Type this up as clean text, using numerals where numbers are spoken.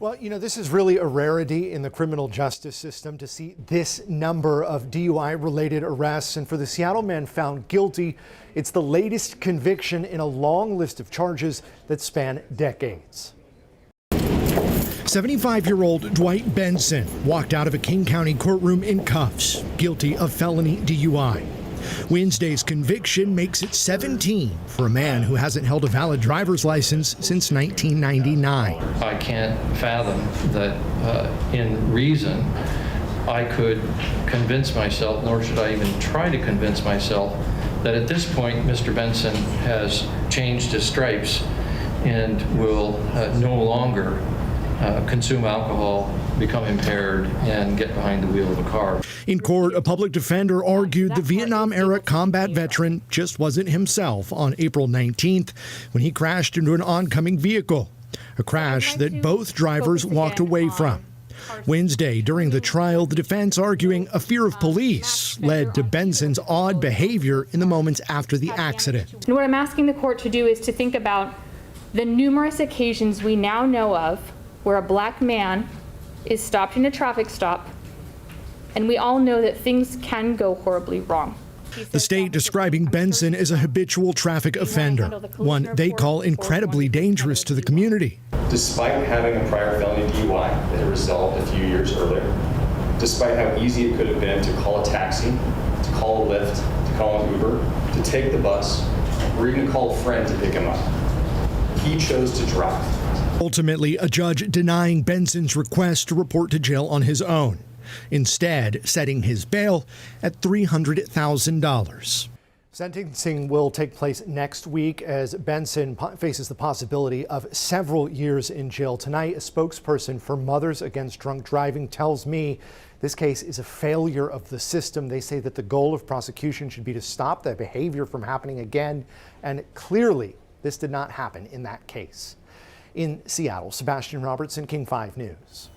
Well, this is really a rarity in the criminal justice system to see this number of DUI-related arrests. And for the Seattle man found guilty, it's the latest conviction in a long list of charges that span decades. 75-year-old Dwight Benson walked out of a King County courtroom in cuffs, guilty of felony DUI. Wednesday's conviction makes it 17 for a man who hasn't held a valid driver's license since 1999. I can't fathom that in reason I could convince myself, nor should I even try to convince myself, that at this point Mr. Benson has changed his stripes and will no longer consume alcohol, become impaired, and get behind the wheel of a car. In court, a public defender argued the Vietnam-era combat veteran just wasn't himself on April 19th when he crashed into an oncoming vehicle, a crash that both drivers walked away from. Wednesday, during the trial, the defense arguing a fear of police led to Benson's odd behavior in the moments after the accident. And what I'm asking the court to do is to think about the numerous occasions we now know of where a black man is stopped in a traffic stop, and we all know that things can go horribly wrong. The state describing Benson as a habitual traffic offender, one they call incredibly dangerous to the community. Despite having a prior felony DUI that had resolved a few years earlier, despite how easy it could have been to call a taxi, to call a Lyft, to call an Uber, to take the bus, or even to call a friend to pick him up, he chose to drive. Ultimately, a judge denying Benson's request to report to jail on his own, instead setting his bail at $300,000. Sentencing will take place next week as Benson faces the possibility of several years in jail. Tonight, a spokesperson for Mothers Against Drunk Driving tells me this case is a failure of the system. They say that the goal of prosecution should be to stop that behavior from happening again, and clearly this did not happen in that case. In Seattle, Sebastian Robertson, King 5 News.